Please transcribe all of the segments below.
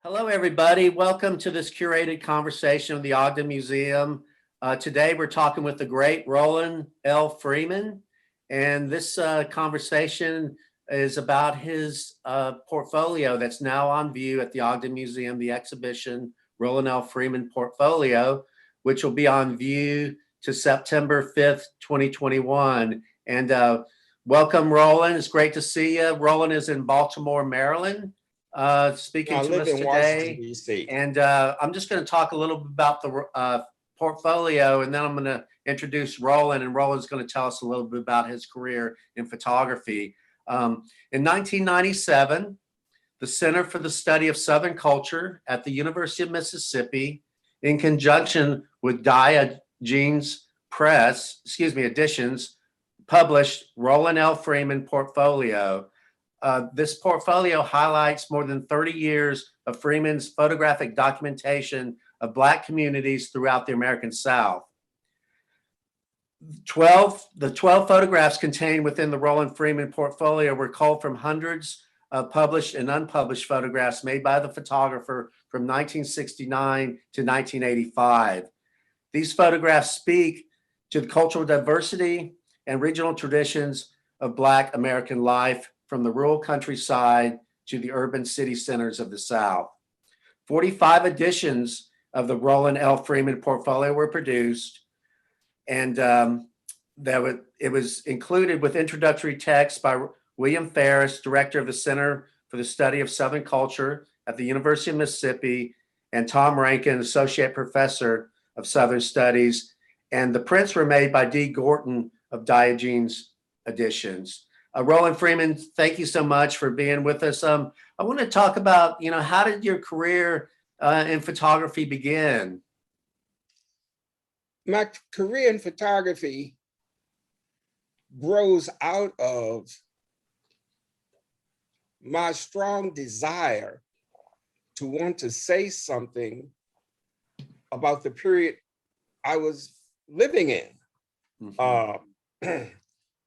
Hello, everybody. Welcome to this curated conversation of the Ogden Museum. Today, we're talking with the great Roland L. Freeman, and this conversation is about his portfolio that's now on view at the Ogden Museum, the exhibition Roland L. Freeman Portfolio, which will be on view to September 5th, 2021. And welcome, Roland. It's great to see you. Roland is in Baltimore, Maryland. Speaking I to live us in Washington, today. D.C. And I'm just going to talk a little bit about the portfolio, and then I'm going to introduce Roland, and Roland's going to tell us a little bit about his career in photography. In 1997, the Center for the Study of Southern Culture at the University of Mississippi, in conjunction with Diogenes Editions, published Roland L. Freeman Portfolio. This portfolio highlights more than 30 years of Freeman's photographic documentation of Black communities throughout the American South. The 12 photographs contained within the Roland Freeman portfolio were culled from hundreds of published and unpublished photographs made by the photographer from 1969 to 1985. These photographs speak to the cultural diversity and regional traditions of Black American life, from the rural countryside to the urban city centers of the South. 45 editions of the Roland L. Freeman portfolio were produced, and it was included with introductory text by William Ferris, director of the Center for the Study of Southern Culture at the University of Mississippi, and Tom Rankin, associate professor of Southern Studies. And the prints were made by D. Gorton of Diogenes Editions. Roland Freeman, thank you so much for being with us. I want to talk about, how did your career in photography begin? My career in photography grows out of my strong desire to want to say something about the period I was living in. Mm-hmm.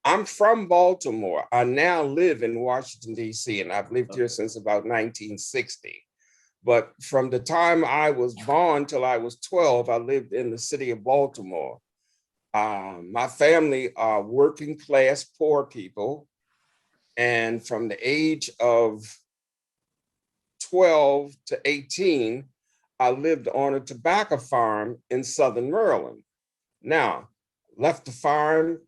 I'm from Baltimore. I now live in Washington, D.C., and I've lived here since about 1960. But from the time I was born till I was 12, I lived in the city of Baltimore. My family are working class poor people. And from the age of 12 to 18, I lived on a tobacco farm in Southern Maryland. Now, left the farm,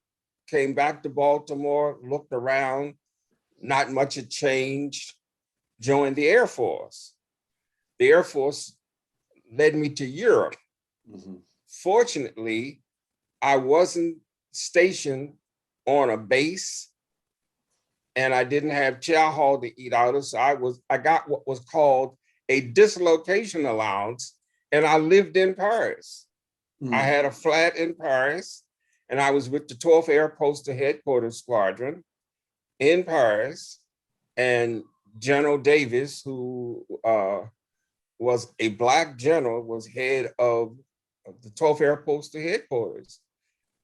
came back to Baltimore, looked around, not much had changed, joined the Air Force. The Air Force led me to Europe. Mm-hmm. Fortunately, I wasn't stationed on a base, and I didn't have chow hall to eat out of, so I got what was called a dislocation allowance, and I lived in Paris. Mm-hmm. I had a flat in Paris, and I was with the 12th Air Postal Headquarters Squadron in Paris, and General Davis, who was a Black general, was head of the 12th Air Postal Headquarters,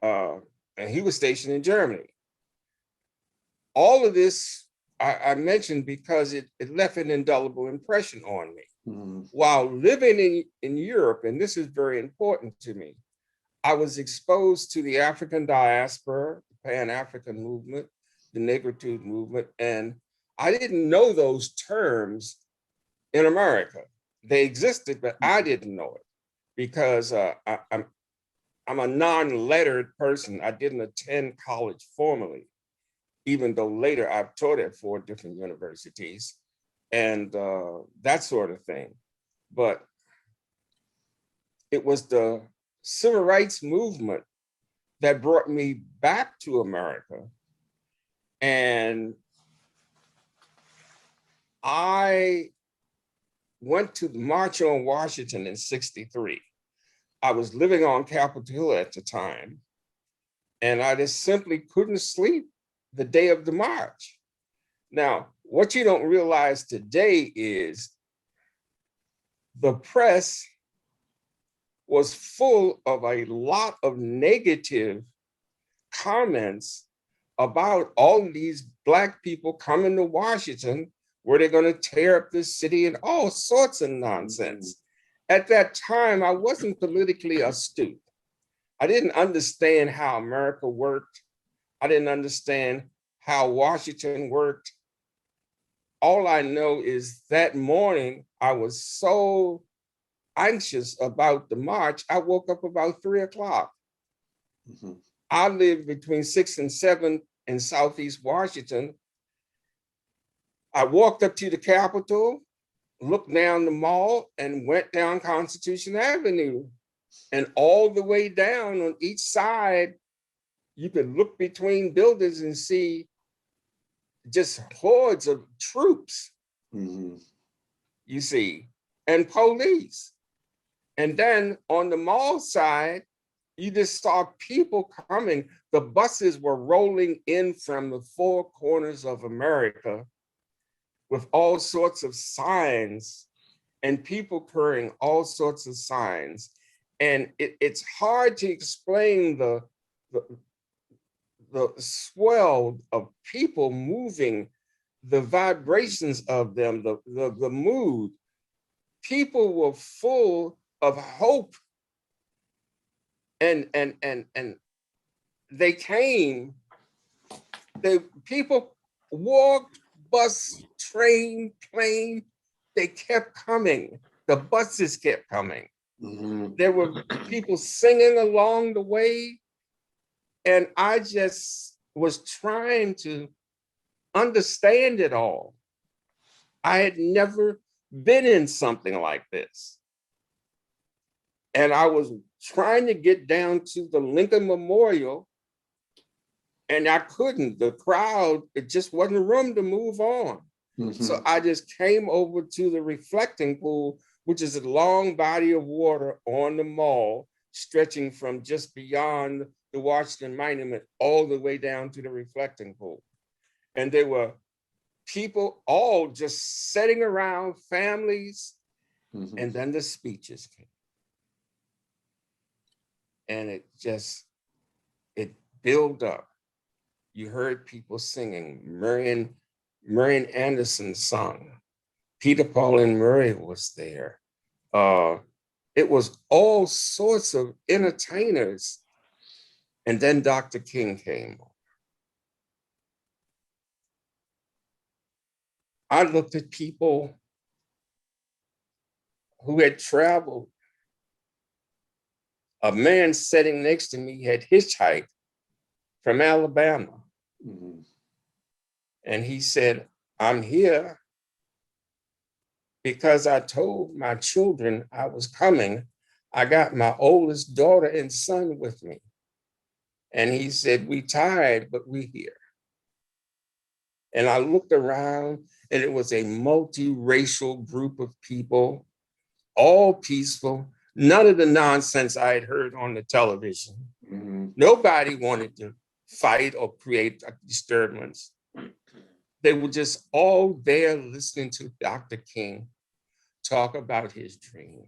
and he was stationed in Germany. All of this I mentioned because it left an indelible impression on me. Mm-hmm. While living in Europe, and this is very important to me, I was exposed to the African diaspora, the Pan-African movement, the Negritude movement, and I didn't know those terms in America. They existed, but I didn't know it because I'm a non-lettered person. I didn't attend college formally, even though later I've taught at 4 different universities and that sort of thing. But it was the civil rights movement that brought me back to America. And I went to the March on Washington in '63. I was living on Capitol Hill at the time, and I just simply couldn't sleep the day of the march. Now, what you don't realize today is the press was full of a lot of negative comments about all of these Black people coming to Washington Were they going to tear up this city, and all sorts of nonsense? At that time, I wasn't politically astute. I didn't understand how America worked. I didn't understand how Washington worked. All I know is that morning, I was so anxious about the march, I woke up about 3 o'clock. I lived between 6 and 7 in Southeast Washington. I walked up to the Capitol, looked down the mall, and went down Constitution Avenue. And all the way down on each side, you could look between buildings and see just hordes of troops, you see, and police. And then on the mall side, you just saw people coming. The buses were rolling in from the four corners of America with all sorts of signs and people carrying all sorts of signs. And it's hard to explain the swell of people moving, the vibrations of them, the mood. People were full of hope. And they came, people walked, bus, train, plane, they kept coming. The buses kept coming. There were people singing along the way. And I just was trying to understand it all. I had never been in something like this. And I was trying to get down to the Lincoln Memorial, and I couldn't. The crowd, it just wasn't room to move on. So I just came over to the reflecting pool, which is a long body of water on the mall, stretching from just beyond the Washington Monument all the way down to the reflecting pool. And there were people all just sitting around, families, and then the speeches came. And it built up. You heard people singing. Marian Anderson sung. Peter Paul and Murray was there. It was all sorts of entertainers. And then Dr. King came. I looked at people who had traveled. A man sitting next to me had hitchhiked from Alabama. And he said, I'm here because I told my children I was coming. I got my oldest daughter and son with me. And he said, we tired, but we here. And I looked around, and it was a multiracial group of people, all peaceful, none of the nonsense I had heard on the television. Nobody wanted to fight or create a disturbance. They were just all there listening to Dr. King talk about his dream.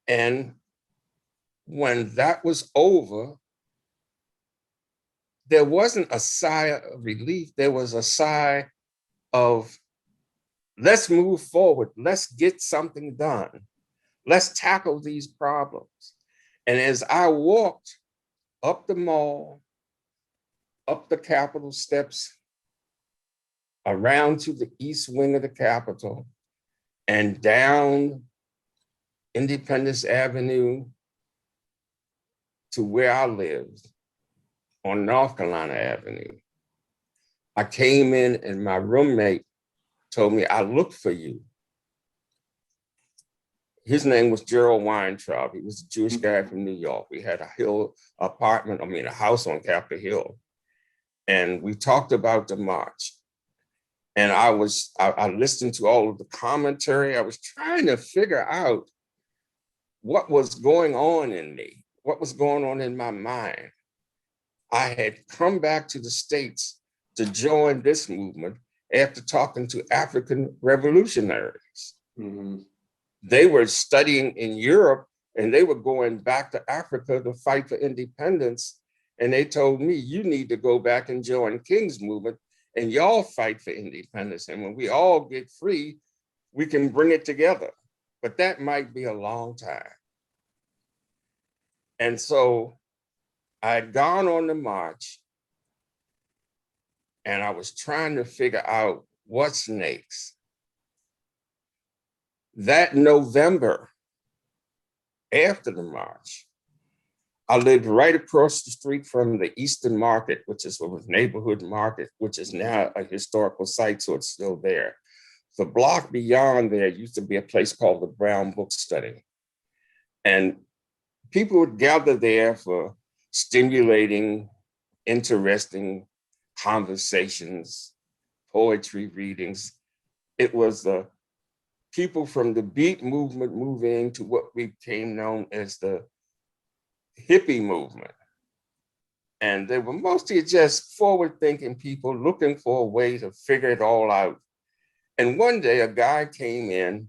And when that was over, there wasn't a sigh of relief. There was a sigh of, let's move forward. Let's get something done. Let's tackle these problems. And as I walked up the mall, up the Capitol steps, around to the east wing of the Capitol, and down Independence Avenue to where I lived on North Carolina Avenue. I came in and my roommate told me, I looked for you. His name was Gerald Weintraub. He was a Jewish guy from New York. We had a house on Capitol Hill. And we talked about the march. And I listened to all of the commentary. I was trying to figure out what was going on in me, what was going on in my mind. I had come back to the States to join this movement after talking to African revolutionaries. They were studying in Europe and they were going back to Africa to fight for independence. And they told me, you need to go back and join King's movement and y'all fight for independence. And when we all get free, we can bring it together. But that might be a long time. And so I had gone on the march, and I was trying to figure out what's next. That November, after the march, I lived right across the street from the Eastern Market, which is a neighborhood market, which is now a historical site, so it's still there. The block beyond there used to be a place called the Brown Book Study. And people would gather there for stimulating, interesting conversations, poetry readings. It was the people from the beat movement moving to what became known as the hippie movement. And they were mostly just forward-thinking people looking for a way to figure it all out. And one day a guy came in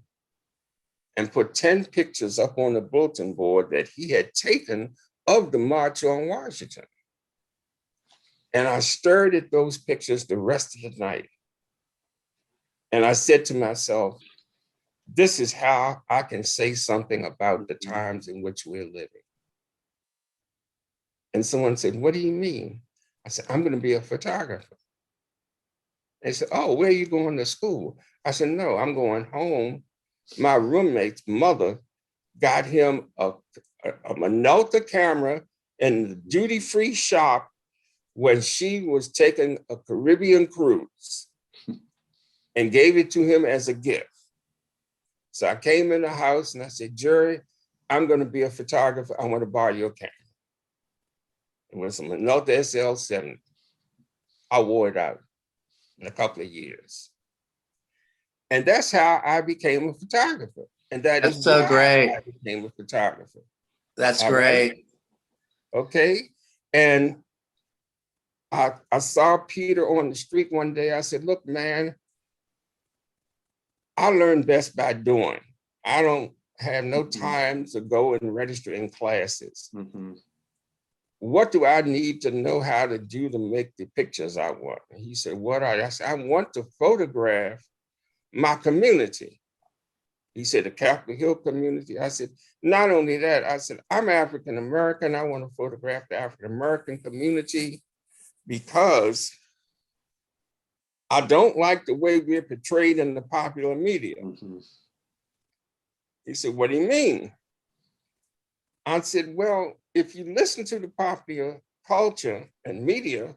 and put 10 pictures up on the bulletin board that he had taken of the March on Washington. And I stared at those pictures the rest of the night. And I said to myself, this is how I can say something about the times in which we're living. And someone said, what do you mean? I said, I'm going to be a photographer. They said, oh, where are you going to school? I said, no, I'm going home. My roommate's mother got him a Minolta camera in the duty-free shop when she was taking a Caribbean cruise and gave it to him as a gift. So I came in the house and I said, Jerry, I'm going to be a photographer. I want to borrow your camera. It was a Minolta SL7. I wore it out in a couple of years. And that's how I became a photographer. And that's so great. I became a photographer. That's great. Right? Okay. And I saw Peter on the street one day. I said, look, man, I learn best by doing. I don't have no time to go and register in classes. Mm-hmm. What do I need to know how to do to make the pictures I want? And he said, what are you? I said, I want to photograph my community. He said, the Capitol Hill community. I said, not only that, I said, I'm African-American. I want to photograph the African-American community because I don't like the way we're portrayed in the popular media. Mm-hmm. He said, what do you mean? I said, well, if you listen to the popular culture and media,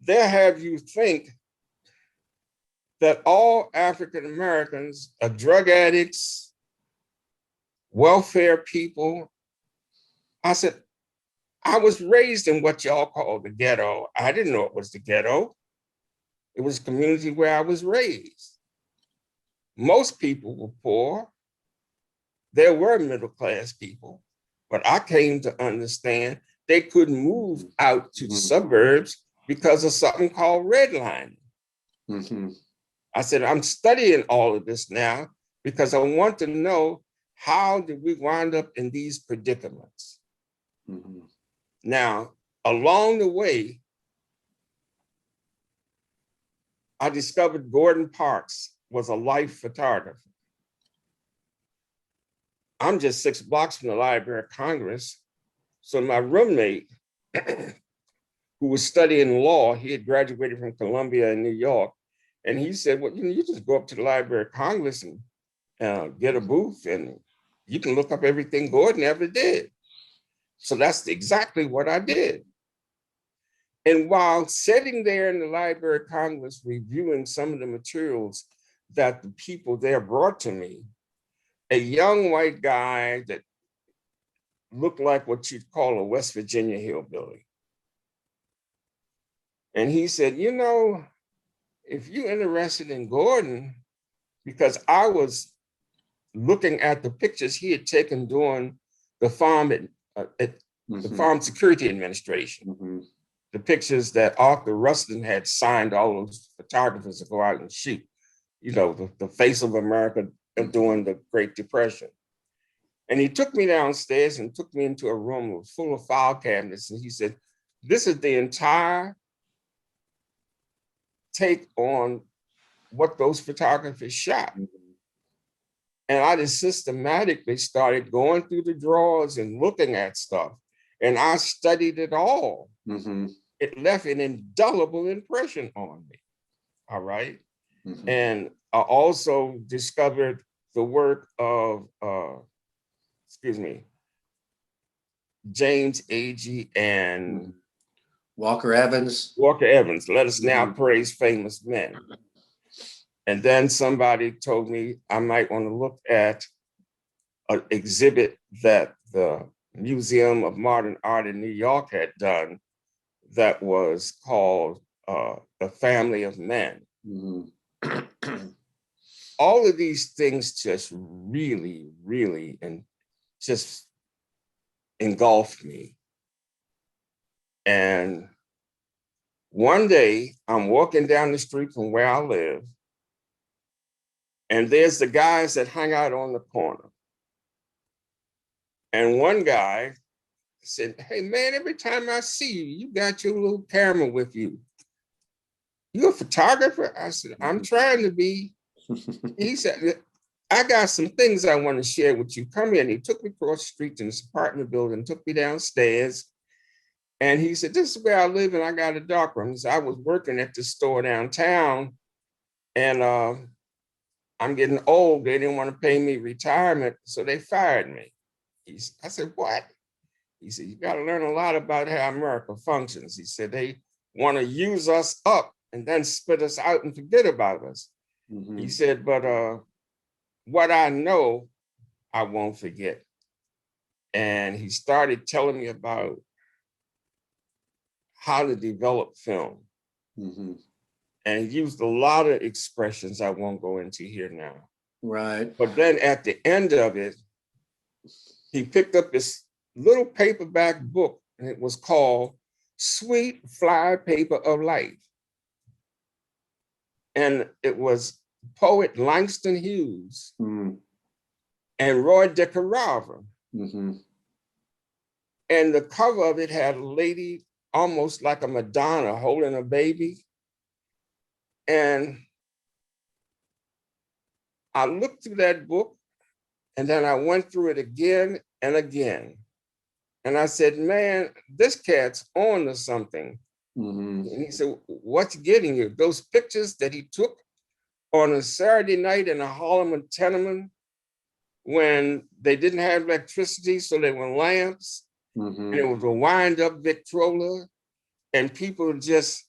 they'll have you think that all African Americans are drug addicts, welfare people. I said, I was raised in what y'all call the ghetto. I didn't know it was the ghetto. It was a community where I was raised. Most people were poor. There were middle-class people, but I came to understand they couldn't move out to the suburbs because of something called redlining. Mm-hmm. I said, I'm studying all of this now because I want to know how did we wind up in these predicaments? Mm-hmm. Now, along the way, I discovered Gordon Parks was a life photographer. I'm just 6 blocks from the Library of Congress. So my roommate, who was studying law, he had graduated from Columbia in New York. And he said, well, you just go up to the Library of Congress and get a booth and you can look up everything Gordon ever did. So that's exactly what I did. And while sitting there in the Library of Congress, reviewing some of the materials that the people there brought to me, a young white guy that looked like what you'd call a West Virginia hillbilly. And he said, if you're interested in Gordon, because I was looking at the pictures he had taken during the Farm the Farm Security Administration, mm-hmm. the pictures that Arthur Rustin had signed all those photographers to go out and shoot, the face of America during the Great Depression. And he took me downstairs and took me into a room that was full of file cabinets. And he said, this is the entire take on what those photographers shot. And I just systematically started going through the drawers and looking at stuff. And I studied it all. It left an indelible impression on me. All right. And I also discovered the work of, James Agee and Walker Evans. Walker Evans. Let us now praise famous men. And then somebody told me I might want to look at an exhibit that the Museum of Modern Art in New York had done that was called The Family of Men. All of these things just really, really, and just engulfed me. And one day I'm walking down the street from where I live, and there's the guys that hang out on the corner. And one guy said, "Hey man, every time I see you, you got your little camera with you. You a photographer?" I said, "I'm trying to be." He said, "I got some things I want to share with you. Come in." He took me across the street to this apartment building, took me downstairs. And he said, "This is where I live and I got a dark room." He said, "I was working at the store downtown and I'm getting old. They didn't want to pay me retirement, so they fired me." I said, "What?" He said, "You got to learn a lot about how America functions." He said, "They want to use us up and then spit us out and forget about us." He said, "But what I know, I won't forget." And he started telling me about how to develop film. And he used a lot of expressions I won't go into here now. Right. But then at the end of it, he picked up this little paperback book, and it was called Sweet Fly Paper of Life. And it was poet Langston Hughes and Roy DeCarava. And the cover of it had a lady almost like a Madonna holding a baby. And I looked through that book, and then I went through it again and again. And I said, "Man, this cat's on to something." And he said, "What's getting you?" Those pictures that he took on a Saturday night in a Harlem tenement when they didn't have electricity, so they were lamps, and it was a wind-up Victrola, and people just,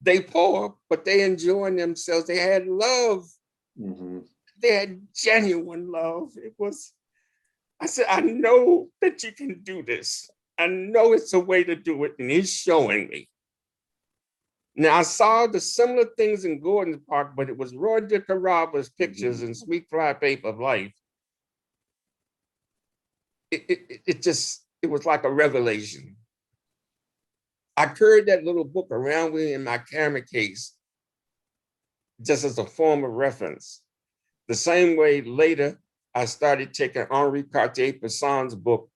they poor, but they enjoying themselves. They had love. They had genuine love. It was, I said, "I know that you can do this. I know it's a way to do it," and he's showing me. Now, I saw the similar things in Gordon Park, but it was Roy DeCarava's pictures in Sweet Fly Paper of Life. It was like a revelation. I carried that little book around with me in my camera case just as a form of reference. The same way later, I started taking Henri Cartier-Bresson's book,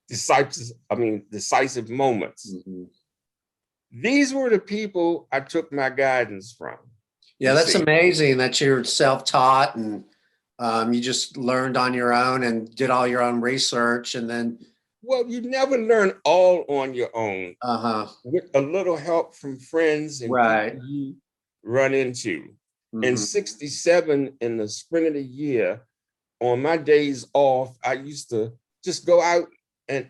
Decisive Moments. These were the people I took my guidance from. Yeah, that's amazing that you're self-taught and you just learned on your own and did all your own research, and then. Well, you never learn all on your own. With a little help from friends and people you run into. In '67, in the spring of the year, on my days off, I used to just go out and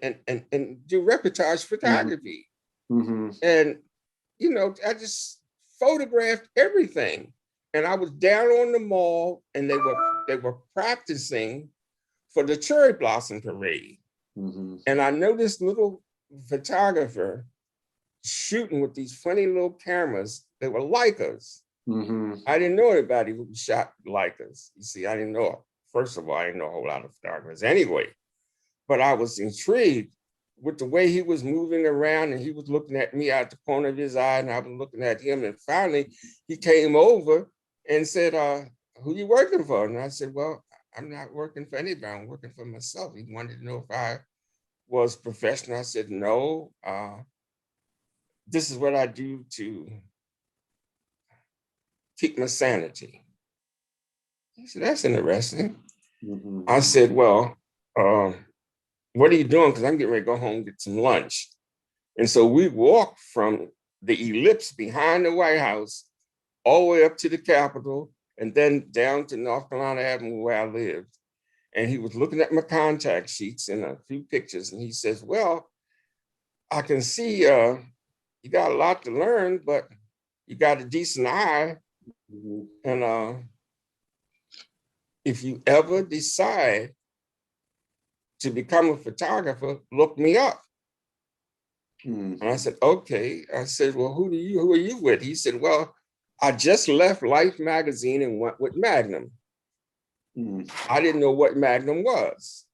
do reportage photography. And, you know, I just photographed everything. And I was down on the mall, and they were practicing for the cherry blossom parade. And I noticed little photographer shooting with these funny little cameras. They were Leicas. I didn't know anybody who shot Leicas. You see, I didn't know. First of all, I didn't know a whole lot of photographers anyway. But I was intrigued with the way he was moving around, and he was looking at me out the corner of his eye, and I was looking at him. And finally, he came over and said, "Who you working for?" And I said, "Well, I'm not working for anybody. I'm working for myself." He wanted to know if I was professional. I said, "No, this is what I do to keep my sanity. He said, that's interesting. Mhm. I said, well, what are you doing? Because I'm getting ready to go home and get some lunch. And so we walked from the ellipse behind the White House all the way up to the Capitol and then down to North Carolina Avenue where I lived. And he was looking at my contact sheets and a few pictures. And he says, well, I can see you got a lot to learn, but you got a decent eye. Mhm. And if you ever decide to become a photographer, look me up. Mhm. And I said, okay. I said, well, who are you with? He said, well, I just left Life magazine and went with Magnum. Mhm. I didn't know what Magnum was.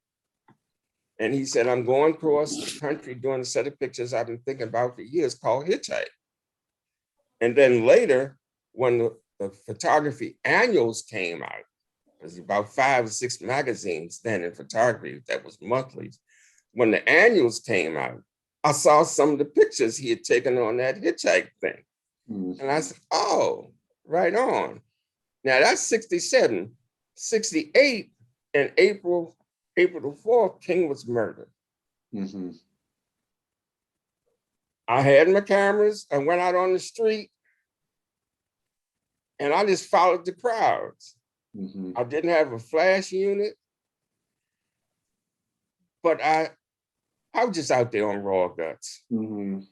And he said, I'm going across the country doing a set of pictures I've been thinking about for years called Hitchhike. And then later, when the photography annuals came out, there's about 5 or 6 magazines then in photography that was monthlies. When the annuals came out, I saw some of the pictures he had taken on that hitchhike thing. Mhm. And I said, oh, right on. Now that's 67. 68, in April the 4th, King was murdered. Mhm. I had my cameras, I went out on the street, and I just followed the crowds. Mhm. I didn't have a flash unit, but I was just out there on raw guts. Mhm.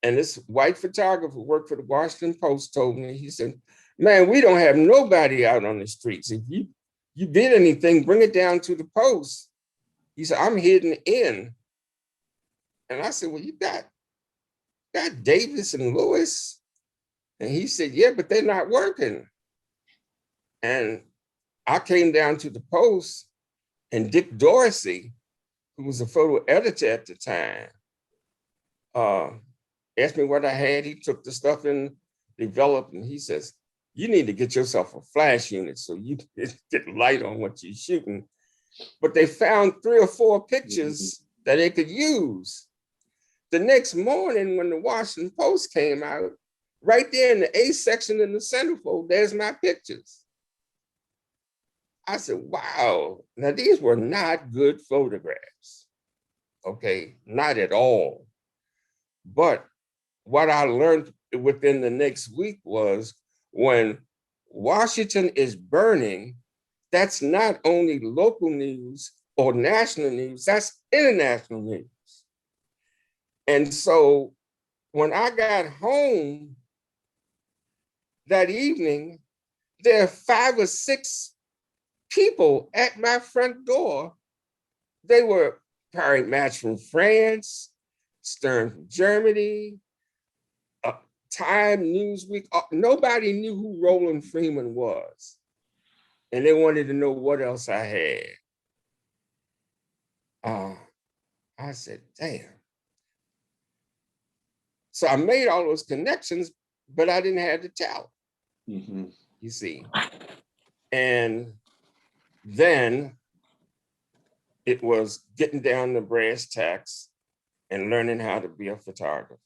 And this white photographer who worked for the Washington Post told me, he said, man, we don't have nobody out on the streets. If you did anything, bring it down to the Post. He said, I'm hidden in. And I said, well, you got Davis and Lewis. And he said, yeah, but they're not working. And I came down to the Post, and Dick Dorsey, who was a photo editor at the time, asked me what I had. He took the stuff and developed, and he says, you need to get yourself a flash unit so you can get light on what you're shooting. But they found 3 or 4 pictures that they could use. The next morning, when the Washington Post came out, right there in the A section in the centerfold, there's my pictures. I said, wow. Now, these were not good photographs. Okay, not at all. But what I learned within the next week was when Washington is burning, that's not only local news or national news, that's international news. And so when I got home that evening, there are 5 or 6 people at my front door. They were Paris Match from France, Stern from Germany, Time, Newsweek. Nobody knew who Roland Freeman was. And they wanted to know what else I had. I said, damn. So I made all those connections, but I didn't have the talent, Mhm. you see. And then it was getting down to brass tacks and learning how to be a photographer,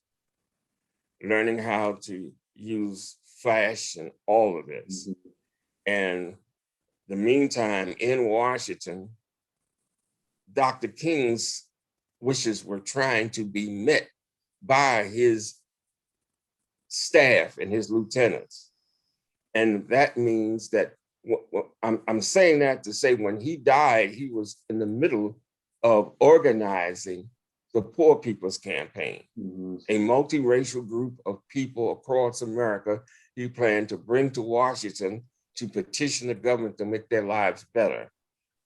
learning how to use flash and all of this. Mhm. And the meantime, in Washington, Dr. King's wishes were trying to be met by his staff and his lieutenants. And that means that I'm saying that to say when he died, he was in the middle of organizing the Poor People's Campaign, Mhm. a multiracial group of people across America he planned to bring to Washington to petition the government to make their lives better.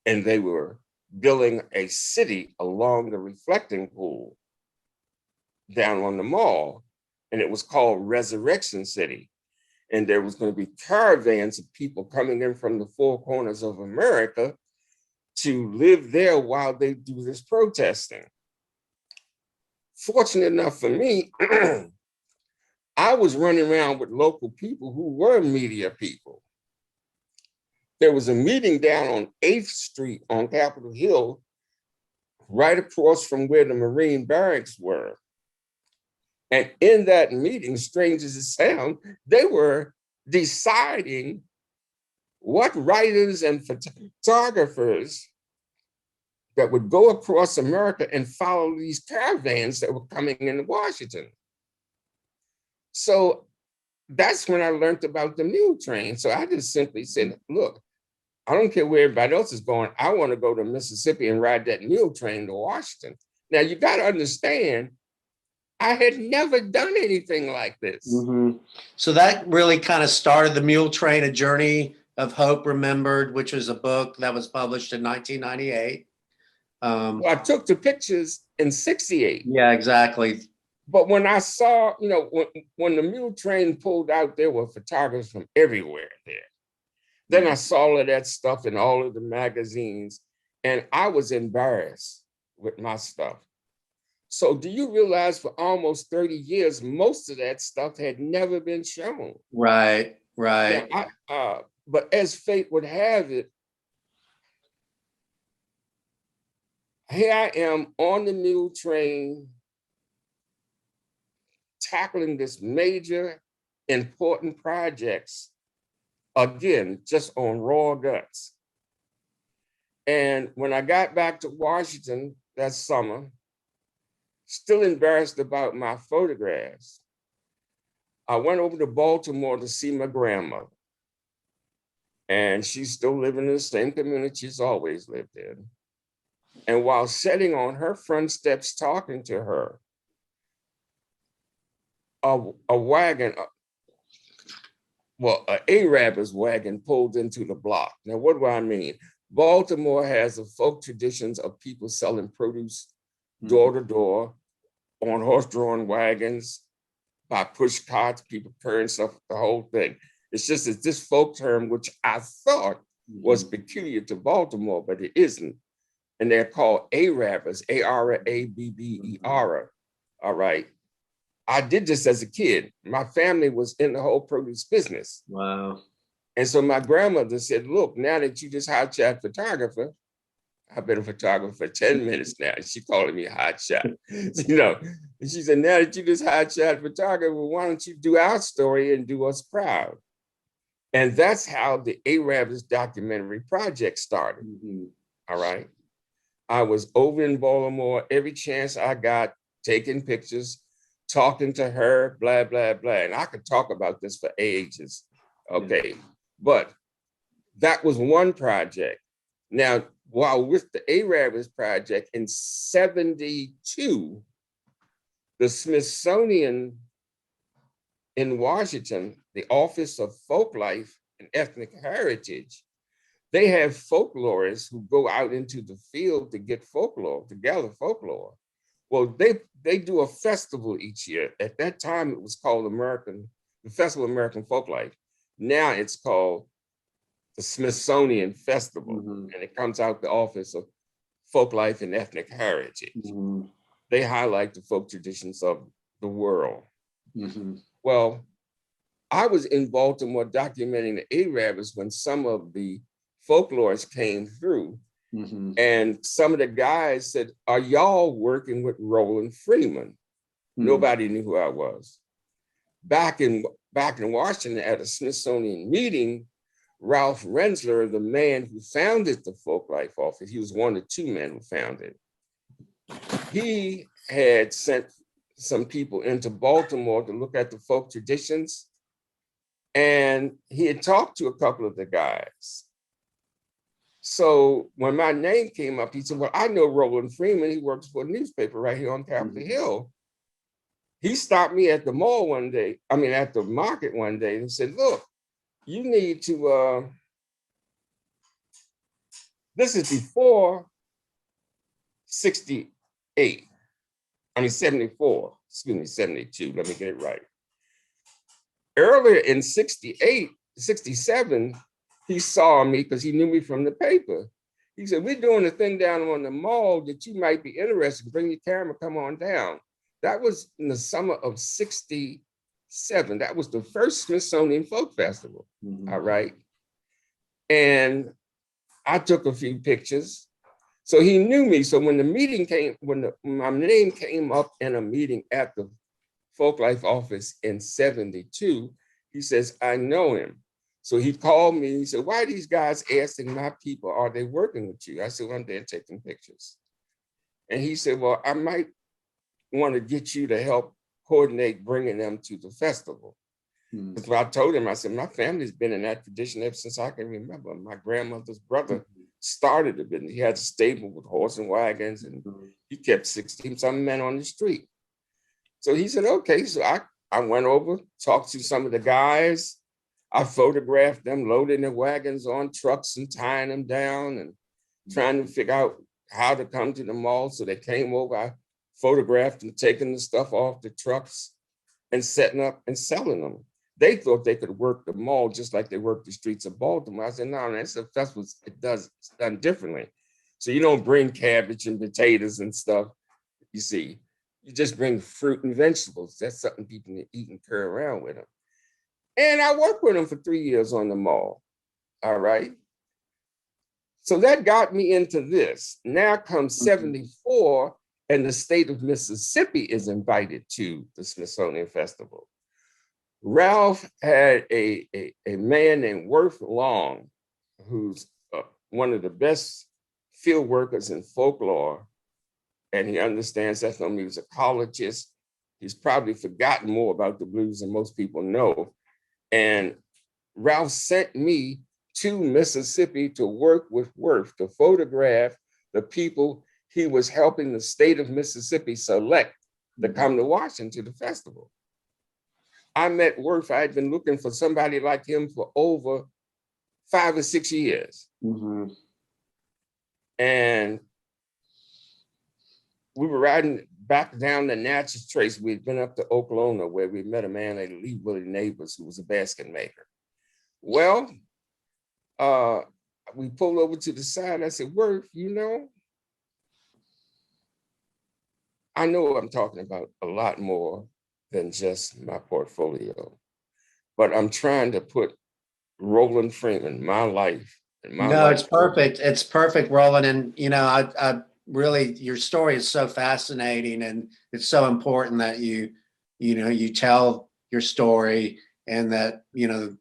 And they were building a city along the reflecting pool down on the mall, and it was called Resurrection City. And there was going to be caravans of people coming in from the 4 corners of America to live there while they do this protesting. Fortunate enough for me, I was running around with local people who were media people. There was a meeting down on 8th Street on Capitol Hill, right across from where the Marine barracks were. And in that meeting, strange as it sounds, they were deciding what writers and photographers that would go across America and follow these caravans that were coming into Washington. So that's when I learned about the mule train. So I just simply said, look, I don't care where everybody else is going. I want to go to Mississippi and ride that mule train to Washington. Now you got to understand, I had never done anything like this. Mm-hmm. So that really kind of started the Mule Train, A Journey of Hope Remembered, which was a book that was published in 1998. Well, I took the pictures in 68. Yeah, exactly. But when I saw, when the mule train pulled out, there were photographers from everywhere there. Then I saw all of that stuff in all of the magazines, and I was embarrassed with my stuff. So do you realize for almost 30 years, most of that stuff had never been shown? Right, right. Now, but as fate would have it, here I am on the mule train, tackling this major, important projects, again, just on raw guts. And when I got back to Washington that summer, still embarrassed about my photographs, I went over to Baltimore to see my grandmother. And she's still living in the same community she's always lived in. And while sitting on her front steps talking to her, a wagon, an Arab's wagon pulled into the block. Now, what do I mean? Baltimore has a folk traditions of people selling produce door to door on horse-drawn wagons, by push carts, people carrying stuff, the whole thing. It's just that this folk term, which I thought was peculiar to Baltimore, but it isn't. And they're called Arabbers, A-R-A-B-B-E-R. All right. I did this as a kid. My family was in the whole produce business. Wow. And so my grandmother said, look, now that you just hot shot photographer, I've been a photographer for 10 minutes now. She calling me hot shot, And she said, now that you just hot shot photographer, why don't you do our story and do us proud? And that's how the Arabs documentary project started. All right. I was over in Baltimore every chance I got, taking pictures, talking to her, blah, blah, blah. And I could talk about this for ages. Okay. But that was one project. Now, while with the Arabs project in 72, the Smithsonian in Washington, the Office of Folklife and Ethnic Heritage, they have folklorists who go out into the field to get folklore, to gather folklore. Well, they do a festival each year. At that time, it was called the Festival of American Folklife. Now it's called the Smithsonian Festival, and it comes out the Office of Folklife and Ethnic Heritage. They highlight the folk traditions of the world. Well, I was in Baltimore documenting the Arabs when some of the folklorists came through, and some of the guys said, are y'all working with Roland Freeman? Nobody knew who I was. Back in Washington at a Smithsonian meeting, Ralph Rensler, the man who founded the Folklife Office, he was one of two men who founded it. He had sent some people into Baltimore to look at the folk traditions, and he had talked to a couple of the guys. So when my name came up, he said, well, I know Roland Freeman. He works for a newspaper right here on Capitol Hill. He stopped me at the mall one day, at the market one day, and said, look, you need to, this is before 74, 72, let me get it right. Earlier in 68, 67, he saw me because he knew me from the paper. He said, we're doing a thing down on the mall that you might be interested in. Bring your camera, come on down. That was in the summer of 67. That was the first Smithsonian Folk Festival, all right? And I took a few pictures. So he knew me. So when the meeting came, when my name came up in a meeting at the Folklife office in 72. He says, I know him. So he called me and he said, why are these guys asking my people, are they working with you? I said, well, I'm there taking pictures. And he said, well, I might want to get you to help coordinate bringing them to the festival. So I told him, I said, my family's been in that tradition ever since I can remember. My grandmother's brother started the business. He had a stable with horse and wagons, and he kept 16-something men on the street. So he said, okay. So I went over, talked to some of the guys. I photographed them loading their wagons on trucks and tying them down and trying to figure out how to come to the mall. So they came over, I photographed them taking the stuff off the trucks and setting up and selling them. They thought they could work the mall just like they work the streets of Baltimore. I said, no, that's what it's done differently. So you don't bring cabbage and potatoes and stuff, you see. You just bring fruit and vegetables. That's something people can eat and carry around with them. And I worked with them for 3 years on the mall, all right? So that got me into this. Now comes 74, and the state of Mississippi is invited to the Smithsonian Festival. Ralph had a man named Worth Long, who's one of the best field workers in folklore, and he understands ethnomusicologists. He's probably forgotten more about the blues than most people know. And Ralph sent me to Mississippi to work with Worth to photograph the people he was helping the state of Mississippi select to come to Washington to the festival. I met Worth. I had been looking for somebody like him for over 5 or 6 years. And we were riding back down the Natchez Trace. We'd been up to Oklahoma where we met a man named Lee Willie Neighbors, who was a basket maker. Well, we pulled over to the side. I said, Worth, you know, I know I'm talking about a lot more than just my portfolio, but I'm trying to put Roland Freeman, my life, and my No, life. it's perfect. It's perfect, Roland. And, you know, I really, your story is so fascinating, and it's so important that you tell your story, and that, you know,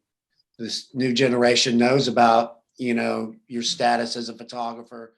this new generation knows about, you know, your status as a photographer